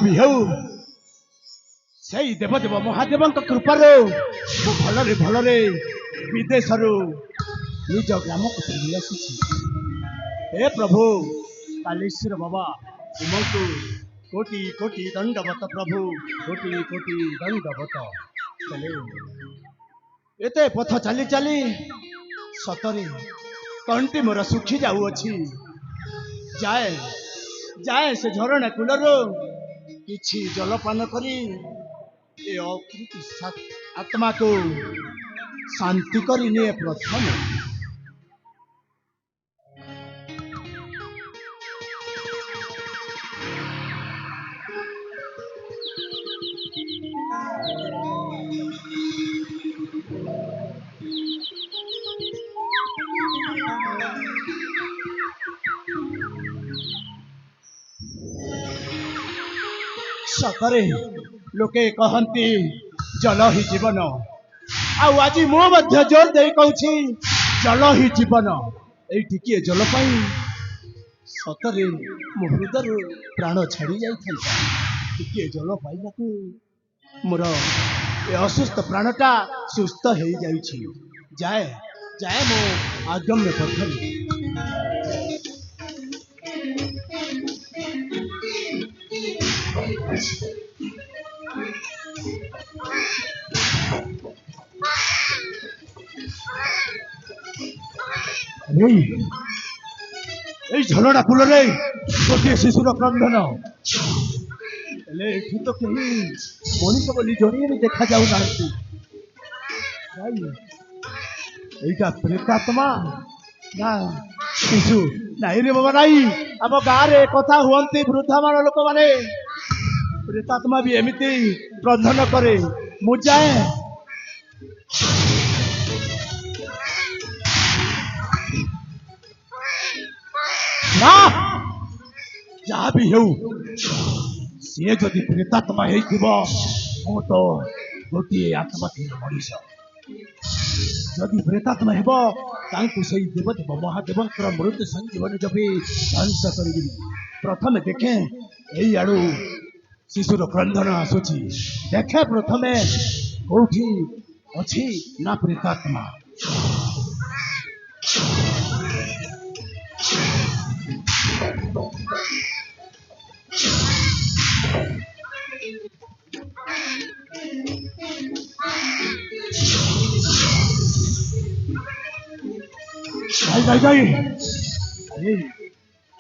भी हो से देवदेव महादेव कृपार भलरे भलरे विदेश निज ग्राम को फेरी आसी। हे प्रभु कालेश्वर बाबा तुमको कोटि कोटि दंडवत प्रभु कोटि कोटि दंडवत। चले एते पथ चली चली सतरे कंटी मोर सुखी जाऊँगी। जाए जाए से झरणा कूलर किछि जलपान करी ए अकृति आत्मा को शांति करी निये प्रथम। सतरे लोके कहती जल ही जीवन आज मु जोर दे कहूँ जल ही जीवन ये टिके जल पाई सतरे मो हृदय प्राण छाड़ी जाए जल पाइबा मोर ए असुस्थ प्राणटा सुस्थ हो जाए जाए मो आगम्य पथरे। झलड़ा फूल गोटे शिशुर क्रंदन तो कहीं मनीष बोली जड़े भी देखा जाऊना प्रेतात्मा ना शिशु नाई रे बाबा नाई आम गाँव में कथा हुए वृद्धा मान लोक मैंने प्रेतात्मा भी एमती क्रंदन करे मुझाए ना जहाँ भी हो सी जदि प्रेतात्मा हो तो गोटे आत्मा थी मनीष जदि प्रेतात्मा हो से देवदेव महादेव मृत्यु संजीवन जब ध्वंस कर प्रथम देखे यही आड़ू शिशुर क्रंदन आसूची देखे प्रथम कौटी अच्छी ना प्रेतात्मा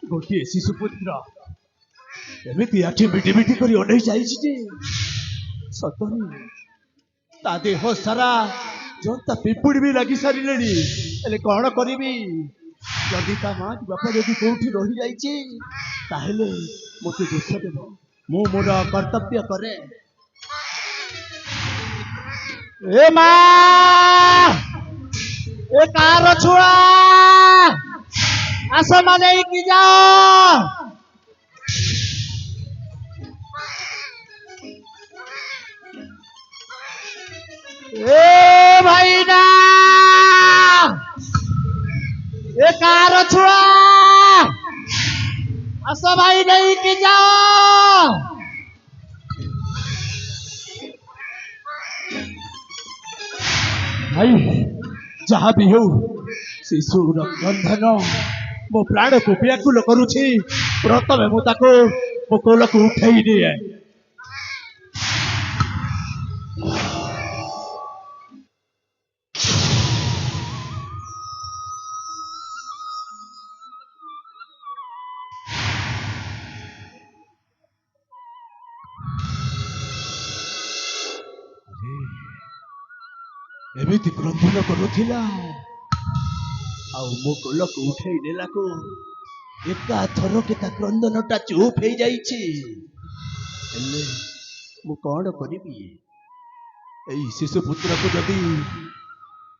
गोटे शिशुपुत्र एमती आखि मिटी मिटी कर अड़े जाइए सतनी ता देह सारा जनता पिपुड़ी भी लगी सारे कौन करी जदि ता माँ बापा जदि कौटी रही जाइए मत दोष देव मु मोर कर्तव्य करे। ए माँ ए कार छुआ आस माने की जाओ ए भाई ना ए कार छुआ आस भाई नहीं की जाओ। भाई जहाँ भी हो शिशुर क्रंदन मो प्राण को व्याकुल करुछि प्रथमे मुझे मो कोल को उठाई दिए। एमती क्रंदन करुला मो कोल को उठाई नेला को एका थर के क्रंदनटा चुप हो जाइए मु कौन करी शिशुपुत्र को जदि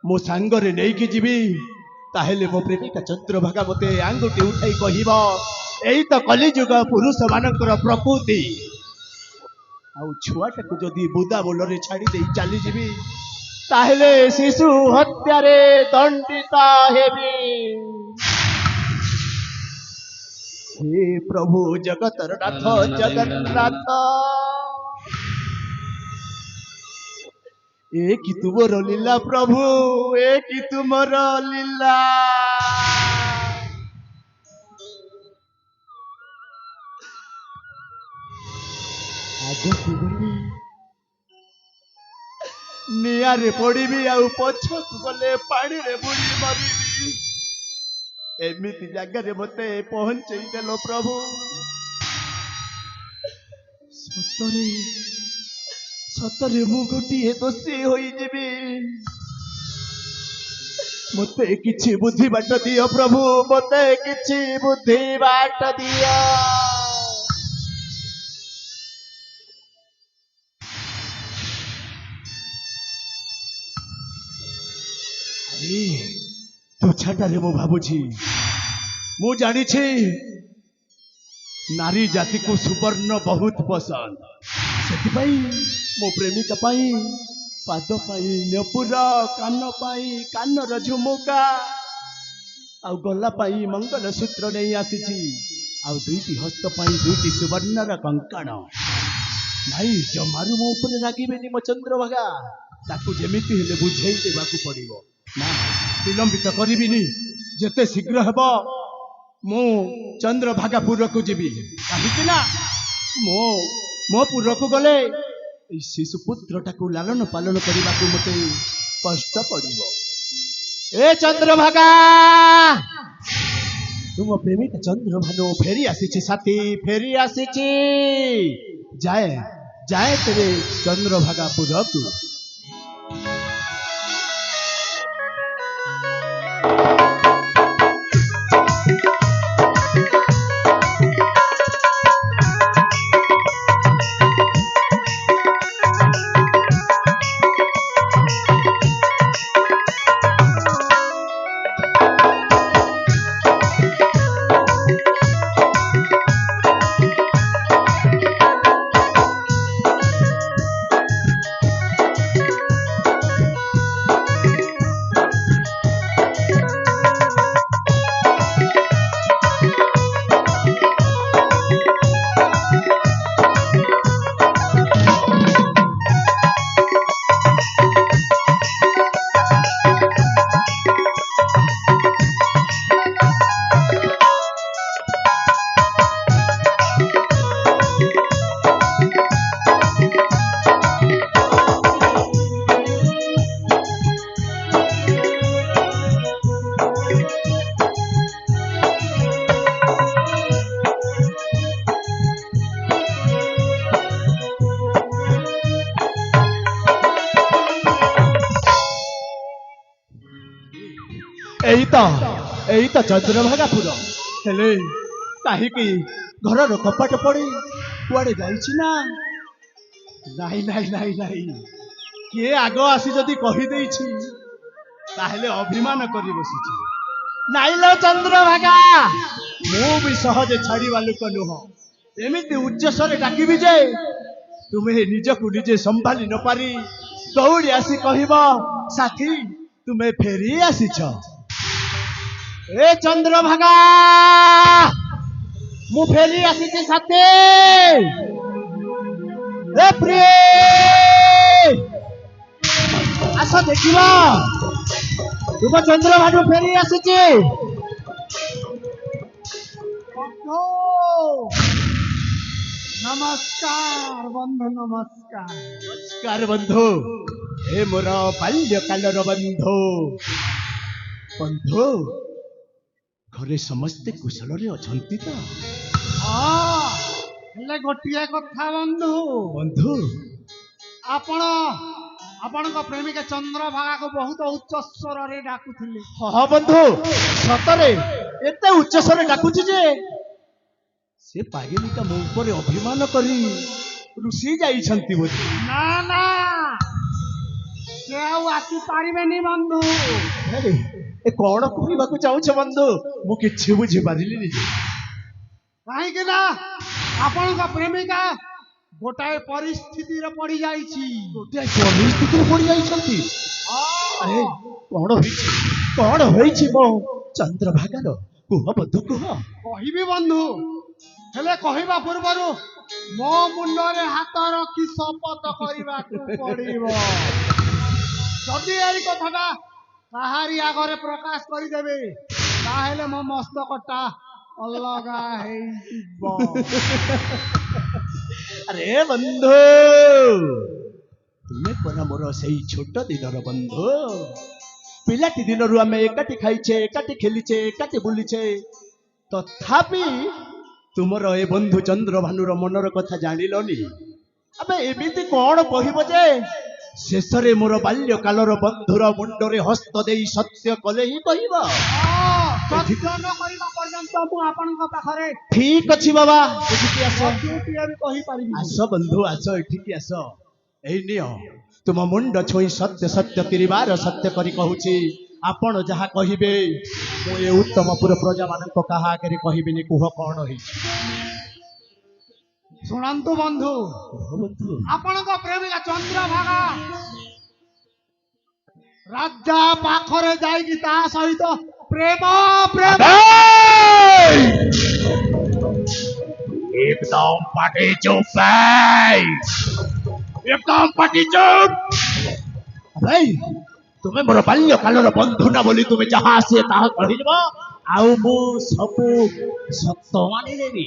मो सांगरे नहीं कि जीवी ताहेले मो प्रेमिका चंद्रभागा मते आंगुठी उठाई कहिबो एई तो कलिजुग पुरुष मानकर प्रकृति आउ छुआटा को जदि बुदा बोलरे छाड़ी दे चली जीवी ताहेले शिशु हत्यारे दंडित हेबी। हे प्रभु जगतर नाथ जगन्नाथ ए कि तुमर लीला प्रभु ए कि तुमर लीला आगकु गली नियारे पड़िबी आउ पछकु गले पानी रे बुड़ी मरिबी एमिति जगह मते पहुंचई देलो प्रभु सतरे सतरे मु गोटिए दोषी होई जिबी मते किछि बुद्धि बाट दियो प्रभु मते किछि बुद्धि बाट दियो तुछाटारे मु भाबुछि मु जानी छी नारी जाति को सुवर्ण बहुत पसंद सेति पई मो प्रेमिका पई पाद पई नपुर कान पई कानर झुमुका आ गला पई मंगल सूत्र नहीं आसीछि आ दुईटी हस्त पई दुईटी सुवर्णर कंकण भाई जमारु मो ऊपर रागिबेनी मो चंद्रभागा ताकू जेमिति हेले बुझेई देबाकू पड़िबो ना विलंबित करिबिनी जेते शीघ्र हेबो मो चंद्रभागापुर को जीवी कहीं ना मो मो पुर को गले शिशुपुत्र टाकू लालन पालन करने को मते कष्ट पड़िबो ए चंद्रभागा तुम प्रेमिक चंद्रभानु फेरी आसीछि साथी फेरी आसीछि जाए जाए तेरे चंद्रभागापुर को एई तो चंद्रभागापुर हेले कहीं घर कपाट पड़ी कुआड़े जाइछि ना नहीं नहीं नहीं नहीं किए आग आसी जदि कही देइछि ताहेले अभिमान करी बसिछि नाई लो चंद्रभागा मु भी सहज छाड़ीवा लोक नुह एमिति उच्चस्वर डाकिबी जे तुम्हें निजकु निजे संभाली न पारी दौड़ी आसी कहब साथी तुम्हें फेरी आसीछ ए चंद्रभागा मु फेरी आसीछि साथी ए प्रिय आस देखिबा तुम चंद्रभानु फेरी आसीछि नमस्कार बंधु नमस्कार नमस्कार बंधु हे मोर बाल्यकालर बंधु बंधु घरे समस्ते कुशल रे अछंती तो हेले गोटिए कथा बंधु बंधु आपण आपण को प्रेमिका चंद्रभागा को बहुत उच्च स्वर रे डाकुथिले हाँ बंधु सतरे एते उच्च स्वर डाकुछि जे से पागेलिका मो ऊपर अभिमान करी ऋषि जाइछंती बोली ना ना से आसी पारिबेनी बंधु ए कौन कहबाकू चाहूछ बंधु मु किछि बुझी पारिलिनी काहे कि ना आपण को प्रेमिका गोटाए परिस्थिति रे पड़ी जाइछि गोटाए परिस्थिति रे पड़ी जाइछंती अरे कौन होइछि मो चंद्रभागार କୁହ ବନ୍ଧୁ କୁହ। କହିବି ବନ୍ଧୁ, ହେଲେ କହିବା ପୂର୍ବରୁ ମୋ ମୁଣ୍ଡରେ ହାତ ରଖି ଶପଥ କରିବାକୁ ପଡିବ। ଯଦି ଏଇ କଥାଟା କାହାରି ଆଗରେ ପ୍ରକାଶ କରିଦେବେ, ତାହେଲେ ମୋ ମସ୍ତକଟା ଅଲଗା ହେଇଯିବ। ଆରେ ବନ୍ଧୁ, ତୁମେ ପରା ମୋର ସେଇ ଛୋଟ ଦିନର ବନ୍ଧୁ। ପିଲାଟି ଦିନରୁ ଆମେ ଏକାଠି ଖାଇଛେ, ଏକାଠି ଖେଳିଛେ, ଏକାଠି ବୁଲିଛେ। ତଥାପି ତୁମର ଏ ବନ୍ଧୁ ଚନ୍ଦ୍ରଭାନୁର ମନର କଥା ଜାଣିଲନି। ଆବେ ଏମିତି କଣ କହିବ ଯେ ଶେଷରେ ମୋର ବାଲ୍ୟକାଳର ବନ୍ଧୁର ମୁଣ୍ଡରେ ହସ୍ତ ଦେଇ ସତ୍ୟ କଲେ ହିଁ କହିବ। ସତ୍ୟ ନ କରିବା ପର୍ଯ୍ୟନ୍ତ ମୁଁ ଆପଣଙ୍କ ପାଖରେ ଠିକ ଅଛି ବାବା, ଏଠିକି ଆସ। ସତ୍ୟଟିଏ ବି କହିପାରିବି। ଆସ ବନ୍ଧୁ ଆସ, ଏଠିକି ଆସ। ଏଇ ନିଅ ତୁମ ମୁଣ୍ଡ ଛୁଇଁ ସତ୍ୟ ସତ୍ୟ ତିରିବାର ସତ୍ୟ କରି କହୁଛି। ଆପଣ ଯାହା କହିବେ ମୁଁ ଏ ଉତ୍ତମପୁର ପ୍ରଜାମାନଙ୍କ କାହା ଆଗରେ କହିବିନି। କୁହ କଣ ହେଇଛି? ଶୁଣନ୍ତୁ ବନ୍ଧୁ, କୁହ ବନ୍ଧୁ। ଆପଣଙ୍କ ପ୍ରେମିକା ଚନ୍ଦ୍ରଭାଗା ରାଜା ପାଖରେ ଯାଇକି ତା ସହିତ ପ୍ରେମ ପ୍ରେମ एकदम पाटी चुप भाई, एकदम पाटी चुप। ଭାଇ ତୁମେ ମୋର ବାଲ୍ୟକାଳର ବନ୍ଧୁ ନା ବୋଲି ତୁମେ ଯାହା ଆସେ ତାହା କହିବ, ଆଉ ମୁଁ ସବୁ ସତ ମାନିନେବି।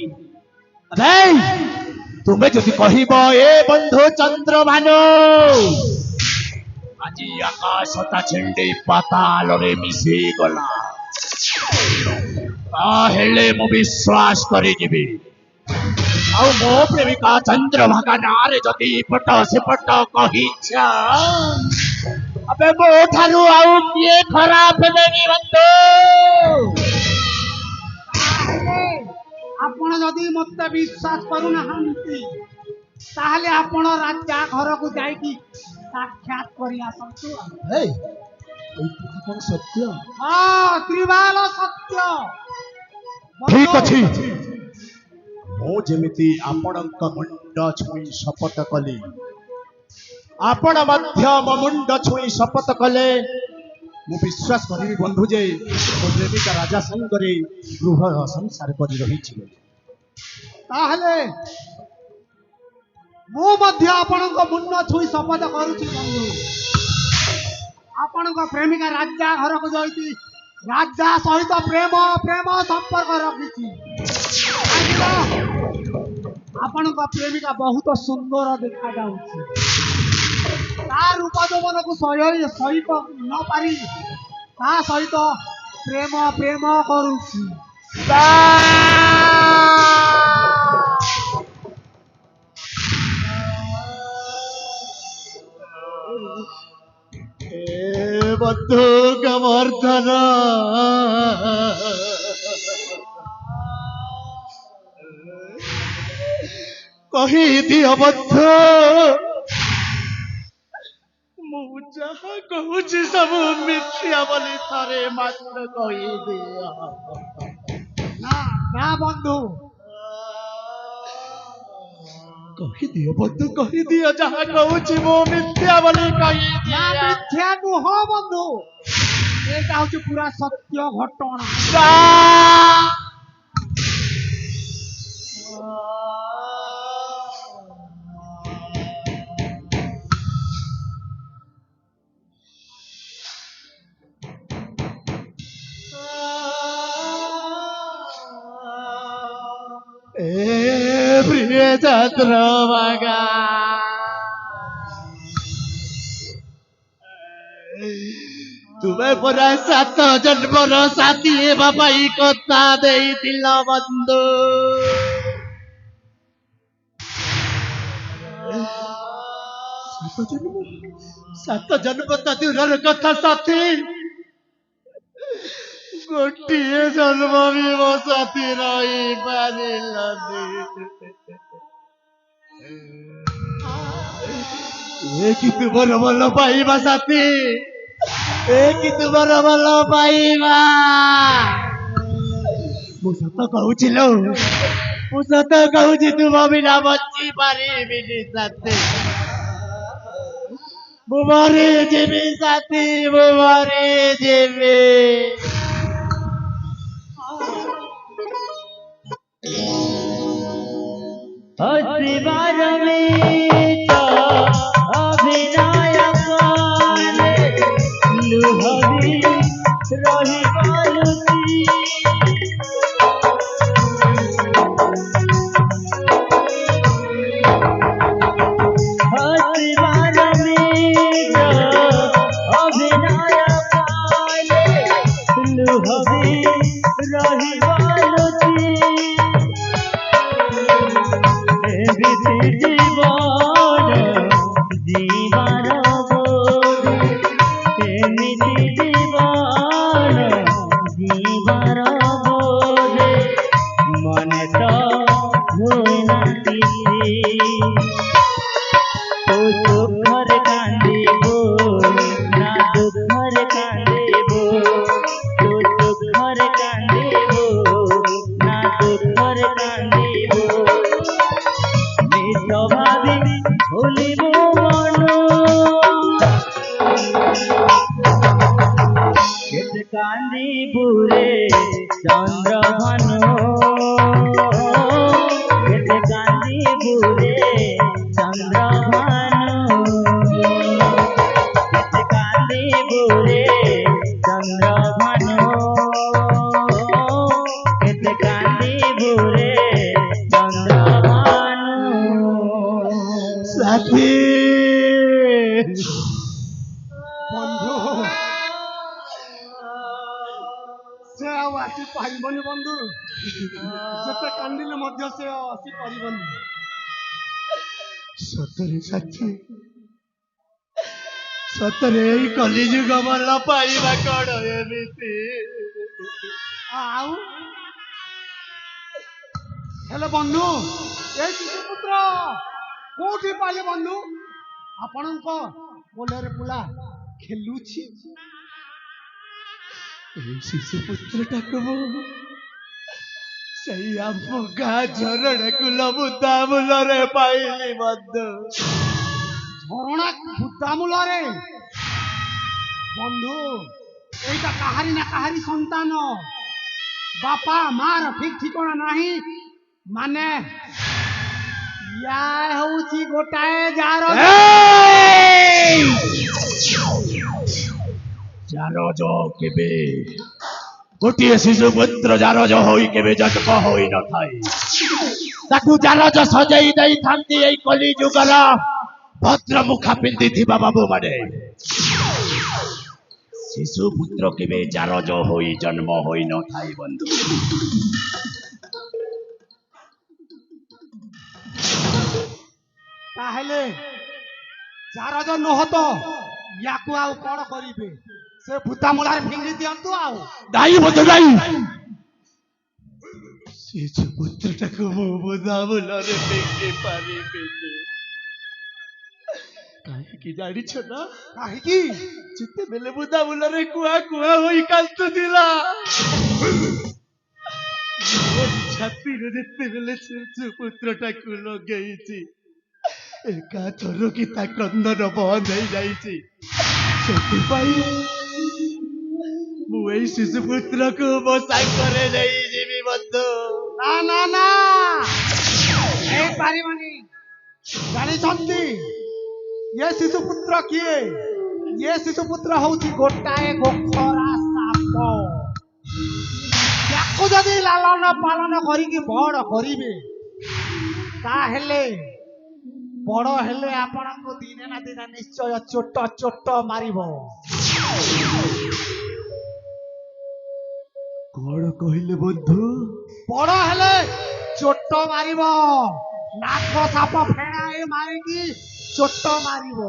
ଭାଇ ତୁମେ ଯଦି କହିବ ଏ ବନ୍ଧୁ ଚନ୍ଦ୍ରଭାନୁ ଆଜି ଆକାଶଟା ଛିଣ୍ଡି ପାତାଳରେ ମିଶିଗଲା, ତାହେଲେ ମୁଁ ବିଶ୍ୱାସ କରିଯିବି। ଆଉ ମୋ ପ୍ରେମିକା ଚନ୍ଦ୍ରଭାଗା ନାଁରେ ଯଦି ପଟ ସେପଟ କହିଛ, ଆବେ ମୋ ଠାରୁ ଆଉ କିଏ ଖରାପ ହେବେନି ବନ୍ଧୁ। ଆପଣ ଯଦି ମତେ ବିଶ୍ୱାସ କରୁନାହାନ୍ତି, ତାହେଲେ ଆପଣ ରାଜା ଘରକୁ ଯାଇକି ସାକ୍ଷାତ କରି ଆସନ୍ତୁ। ଏଇ କଥା କଣ ସତ୍ୟ? ହଁ, ତ୍ରିବାଲ ସତ୍ୟ। ଠିକ ଅଛି, ମୁଁ ଯେମିତି ଆପଣଙ୍କ ମୁଣ୍ଡ ଛୁଇଁ ଶପଥ କଲି, ଆପଣ ମଧ୍ୟ ମୋ ମୁଣ୍ଡ ଛୁଇଁ ଶପଥ କଲେ ମୁଁ ବିଶ୍ୱାସ କରିବି ବନ୍ଧୁ ଯେ ମୋ ପ୍ରେମିକା ରାଜା ସାଙ୍ଗରେ ଗୃହ ସଂସାର କରି ରହିଛି। ତାହେଲେ ମୁଁ ମଧ୍ୟ ଆପଣଙ୍କ ମୁଣ୍ଡ ଛୁଇଁ ଶପଥ କରୁଛି ବନ୍ଧୁ, ଆପଣଙ୍କ ପ୍ରେମିକା ରାଜା ଘରକୁ ଯାଇକି ରାଜା ସହିତ ପ୍ରେମ ପ୍ରେମ ସମ୍ପର୍କ ରଖିଛି। ଆପଣଙ୍କ ପ୍ରେମିକା ବହୁତ ସୁନ୍ଦର ଦେଖାଯାଉଛି। ତା ରୂପ ଯୌବନକୁ ସହି ନ ପାରି ତା ସହିତ ପ୍ରେମ ପ୍ରେମ କରୁଛି। ବନ୍ଧୁ ଗୋବର୍ଦ୍ଧନ, କହିଦିଅ ବନ୍ଧୁ, ମୁଁ ଯାହା କହୁଛି ସବୁ ମିଥ୍ୟା ବୋଲି ଥରେ ମାତ୍ର କହିଦିଅ। ନା ନା ବନ୍ଧୁ, କହିଦିଅ ବନ୍ଧୁ, କହିଦିଅ ଯାହା କହୁଛି ମୁଁ ମିଥ୍ୟା ବୋଲି ନା କହିଦିଅ। ମିଥ୍ୟା ନୁହଁ ବନ୍ଧୁ, ଏଇଟା ହଉଛି ପୁରା ସତ୍ୟ ଘଟଣା। प्रिय चंद्रभागा, ତୁମେ ପରା 7 ଜନ୍ମର ସାଥୀ ହେବା ପାଇଁ କଥା ଦେଇଥିଲ ବନ୍ଧୁ। 7 ଜନ୍ମ ତ ଦୂରର କଥା ସାଥୀ, ଗୋଟିଏ ଜନ୍ମ ବି ମୋ ସାଥୀ ରହିପାରିଲନି। ଏ କି ତୁମର ଭଲ ପାଇବା ସାଥୀ, ଏ କି ତୁମର ଭଲ ପାଇବା। ମୁଁ ସତ କହୁଛି ଲୋ, ମୁଁ ସତ କହୁଛି ତୁମ ବିନା ବଞ୍ଚି ପାରିବିନି ସାଥୀ। ମୁଁ ମରିଯିବି ସାଥୀ, ମୁଁ ମରିଯିବି। हसीबार में तो अभिनय करे लुहरी रही बालुची हसीबार में तो अभिनय करे लुहरी रही बालुची एमिति जीवन जीवार बोध एमिति जीवन जीवार बोध मने तो हुए ना किसी तो दुखर कांदिबो ना दुखर कांदिबो तो दुखर कांदिबो ना दुखर कांदिबो निज भावी भूलिबो मन केते कांदिबो रे चंद्रभान केते कांदिबो रे चंद्रभान केते कांदिबो रे चंद्रभान केते कांदिबो रे चंद्रभान সাথী বন্ধু সে ଆଉ ଆସି ପାରିବନି ବନ୍ଧୁ ଯେତେ କାନ୍ଦିଲେ ମଧ୍ୟ ସେ ଆଉ ଆସି ପାରିବନି ସତରେ ସାଥୀ ସତରେ ଏଇ କଲିଯୁଗ ଭଲ ପାଇବା କଣ ଏମିତି ଆଉ ହେଲେ ବନ୍ଧୁ ଏ ଶିଶୁପୁତ୍ର କୋଉଠି ପାଇଲେ ବନ୍ଧୁ ଆପଣଙ୍କ କୋଳରେ ପୁଲା ଖେଲୁଛି ଏଇ ଶିଶୁ ପୁତ୍ରଟାକୁ ମୁଁ ସେଇ ଆମ ଗାଁ ଝରଣା କୁଲ ବୁଦାମୂଳରେ ପାଇଲି ବନ୍ଧୁ ଝରଣା ବୁଦାମୂଳରେ ବନ୍ଧୁ ଏଇଟା କାହାରି ନା କାହାରି ସନ୍ତାନ ବାପା ମାର ଠିକ ଠିକଣା ନାହିଁ ମାନେ ୟା ହେଉଛି ଗୋଟାଏ ଯାର ଜାରଜ କେବେ ଗୋଟିଏ ଶିଶୁ ପୁତ୍ର ଜାରଜ ହୋଇ କେବେ ଜନ୍ମ ହୋଇନଥାଏ ତାକୁ ଜାରଜ ସଜେଇ ଦେଇଥାନ୍ତି ଏଇ କଲିଯୁଗର ଭଦ୍ରମୁଖା ପିନ୍ଧିଥିବା ବାବୁ ମାନେ ଶିଶୁ ପୁତ୍ର କେବେ ଜାରଜ ହୋଇ ଜନ୍ମ ହୋଇନଥାଏ ବନ୍ଧୁ ତାହେଲେ ଯାରଜ ନୁହଁ ତ ୟାକୁ ଆଉ କଣ କରିବେ ସେ ବୁଦାମୂଳାରେ ଫିଙ୍ଗି ଦିଅନ୍ତୁ ଆଉ ଦାଇ ବନ୍ଧୁ ଦାଇ ଶିଶୁ ପୁତ୍ରଟାକୁ ମୁଁ ବୁଦାମୂଳରେ ଫିଙ୍ଗି ପାରିବିନି କାହିଁକି ଜାଣିଛ ନା କାହିଁକି ଯେତେବେଳେ ବୁଦାମୂଳରେ କୁଆ କୁଆ ହୋଇ କାନ୍ଦୁଥିଲା ଛାତିରେ ଯେତେବେଳେ ଶିଶୁ ପୁତ୍ରଟାକୁ ଲଗେଇଛି ଏକାଥରକି ତା କ୍ରନ୍ଦନ ବନ୍ଦ ହେଇଯାଇଛି ସେଥିପାଇଁ ମୁଁ ଏଇ ଶିଶୁ ପୁତ୍ରକୁ ମୋ ସାଙ୍ଗରେ ନେଇଯିବି ବନ୍ଧୁ ନା ନା ନା ହେଇପାରିବନି ଜାଣିଛନ୍ତି ଇଏ ଶିଶୁପୁତ୍ର କିଏ ଇଏ ଶିଶୁପୁତ୍ର ହଉଛି ଗୋଟାଏ ଗୋଖରା ସାପ ୟାକୁ ଯଦି ଲାଳନ ପାଳନ କରିକି ବଡ କରିବେ ତାହେଲେ ବଡ ହେଲେ ଆପଣଙ୍କୁ ଦିନେ ନା ଦିନେ ନିଶ୍ଚୟ ଚୋଟ ଚୋଟ ମାରିବ କଣ କହିଲେ ବନ୍ଧୁ ବଡ ହେଲେ ଚୋଟ ମାରିବ ନାକ ସାପ ଫେଣାଏ ମାରିକି ଚୋଟ ମାରିବ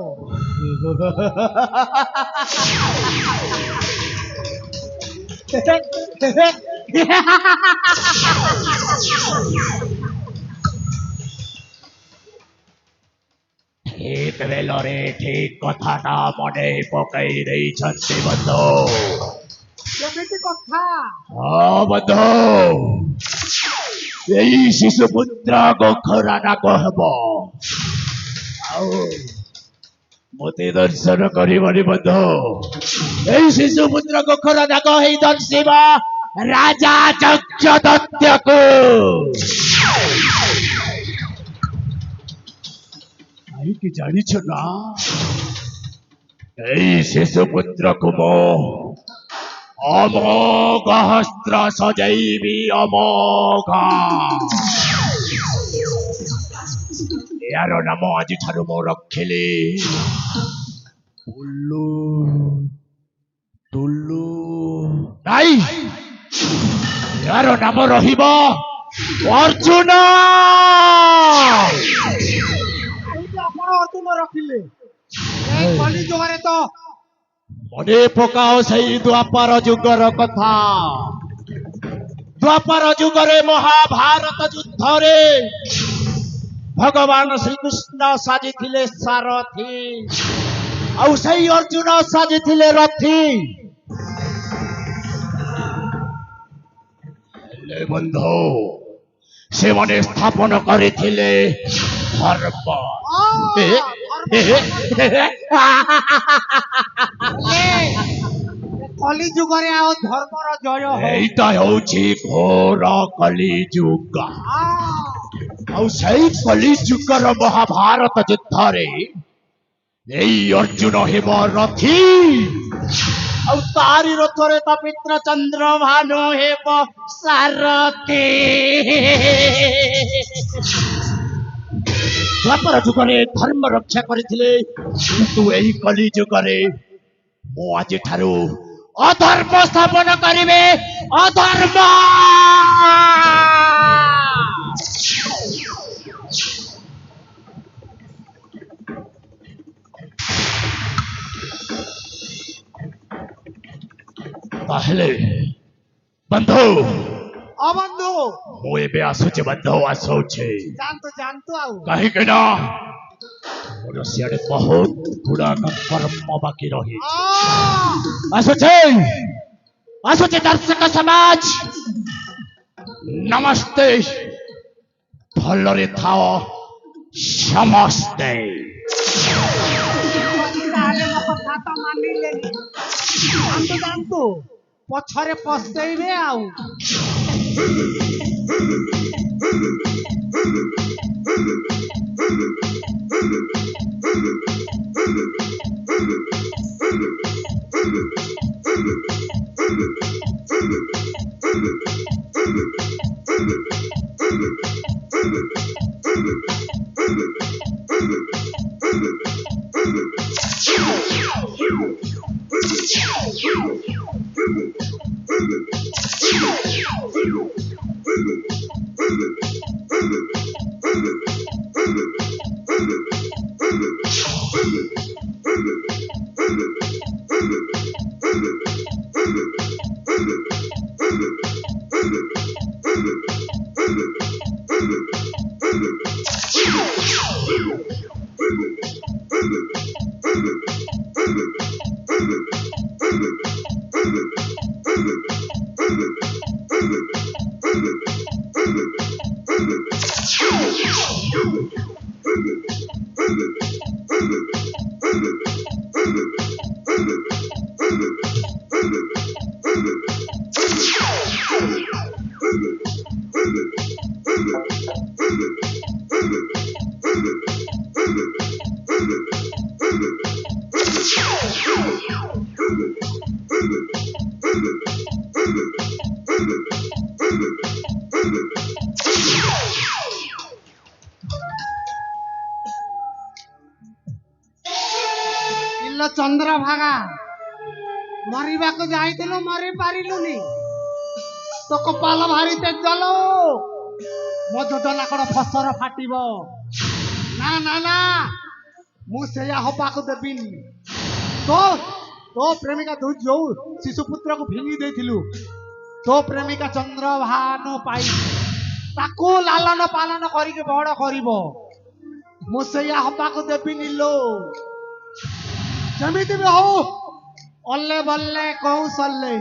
ଠିକ ବେଲରେ ଠିକ କଥାଟା ମନେ ପକାଇ ଦେଇଛନ୍ତି ବନ୍ଧୁ କେମିତି କଥା ହଁ ବନ୍ଧୁ ଏଇ ଶିଶୁ ପୁତ୍ର ଗୋଖରା ନାଗ ହେବ ଆଉ ମୋତେ ଦର୍ଶନ କରିବନି ବନ୍ଧୁ ଏଇ ଶିଶୁ ପୁତ୍ର ଗୋଖରା ନାଗ ହେଇ ଦର୍ଶିବ ରାଜା ଯଜ୍ଞଦତ୍ତ୍ୟକୁ। କାହିଁକି ଜାଣିଛ ନା, ଏଇ ଶିଶୁପୁତ୍ରକୁ ମୁଁ ଅମୋଘ ଅସ୍ତ୍ର ସଜେଇବି, ଅମୋଘ। ଏହାର ନାମ ଆଜିଠାରୁ ମୁଁ ରଖିଲି ଟୁଲୁ। ଟୁଲୁ ନାଇଁ, ଏହାର ନାମ ରହିବ ଅର୍ଜୁନ। ଏଇଠି ଆପଣ ଅର୍ଜୁନ ରଖିଲେ, ଏଇ କଲି ଯୁଗରେ ତ ମନେ ପକାଅ ସେଇ ଦ୍ୱାପର ଯୁଗର କଥା। ଦ୍ୱାପର ଯୁଗରେ ମହାଭାରତ ଯୁଦ୍ଧରେ ଭଗବାନ ଶ୍ରୀକୃଷ୍ଣ ସାଜିଥିଲେ ସାରଥୀ, ଆଉ ସେଇ ଅର୍ଜୁନ ସାଜିଥିଲେ ରଥୀ। ହେଲେ ବନ୍ଧୁ, ସେମାନେ ସ୍ଥାପନ କରିଥିଲେ ଧର୍ମ। କଲି ଯୁଗରେ ଆଉ ଧର୍ମର ଜୟ ହଉ। ଏଇଟା ହେଉଛି ଘୋର କଳିଯୁଗ। ଆଉ ସେଇ କଳିଯୁଗର ମହାଭାରତ ଯୁଦ୍ଧରେ ଏଇ ଅର୍ଜୁନ ହେବ ରଥୀ, ଆଉ ତାରି ରଥରେ ତା ପିତ୍ର ଚନ୍ଦ୍ରଭାନୁ ହେବ ସାରଥୀ। ଦ୍ୱାପର ଯୁଗରେ ଧର୍ମ ରକ୍ଷା କରିଥିଲେ, କିନ୍ତୁ ଏଇ କଳି ଯୁଗରେ ମୁଁ ଆଜିଠାରୁ ଅଧର୍ମ ସ୍ଥାପନ କରିବେ, ଅଧର୍ମ। ତାହେଲେ ବନ୍ଧୁ, ଅବନ୍ଧୁ ମୁଁ ଏବେ ଆସୁଛି ବନ୍ଧୁ, ଆସୁଛି। ଜାଣନ୍ତୁ ଜାଣନ୍ତୁ ଆଉ କାହିଁକି ନା ମୋର ସିଆଡେ ବହୁତ ଗୁଡାକ କର୍ମ ବାକି ରହିଛି। ଆସୁଛି, ଆସୁଛି ଦର୍ଶକ ସମାଜ, ନମସ୍ତେ। ଭଲରେ ଥାଅ ସମସ୍ତେ। ତାହେଲେ ମୋ କଥା ତ ମାନିଲେନି। ଜାଣନ୍ତୁ ଜାଣନ୍ତୁ, ପଛରେ ପସ୍ତେଇବେ ଆଉ। ଇଲୋ ଚନ୍ଦ୍ରଭାଗା, ମରିବାକୁ ଯାଇଥିଲୁ, ମରି ପାରିଲୁନି। ତୋ କପାଳ ଭାରି ତେଜ ଲୋ, ମୋ ଯୋଜନା କଣ ଫସର ଫାଟିବ। ନା ନା ନା, ମୁଁ ସେଇଆ ହବାକୁ ଦେବିନି। ତୋ ତୋ ପ୍ରେମିକା ତୁ ଯୋଉ ଶିଶୁପୁତ୍ରକୁ ଫିଙ୍ଗି ଦେଇଥିଲୁ, ତୋ ପ୍ରେମିକା ଚନ୍ଦ୍ରଭାନୁ ପାଇ ତାକୁ ଲାଲନ ପାଳନ କରିକି ବଡ କରିବ। ମୁଁ ସେଇଆ ହବାକୁ ଦେବିନି ଲୋ। ଯେମିତି ବି ହଉ, ଅଲେ ବଲ୍ଲେ କୌଶଲେ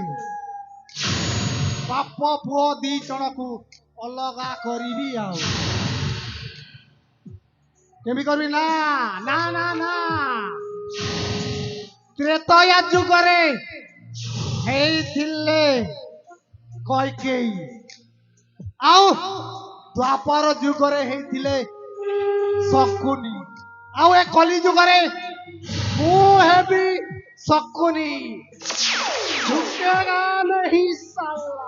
ବାପ ପୁଅ ଦି ଜଣକୁ ଅଲଗା କରିବି। ଆଉ କେମିତି କରିବି? ନା ନା ନା ନା, ତ୍ରେତୟା ଯୁଗରେ ହେଇଥିଲେ କୈକେୟୀ ଆଉ ଦ୍ୱାପର ଯୁଗରେ ହେଇଥିଲେ ଶକୁନି ଆଉ ଏ କଲି ଯୁଗରେ ମୁଁ ହେବି ଶକୁନି ଝୁକେଗା नहीं साला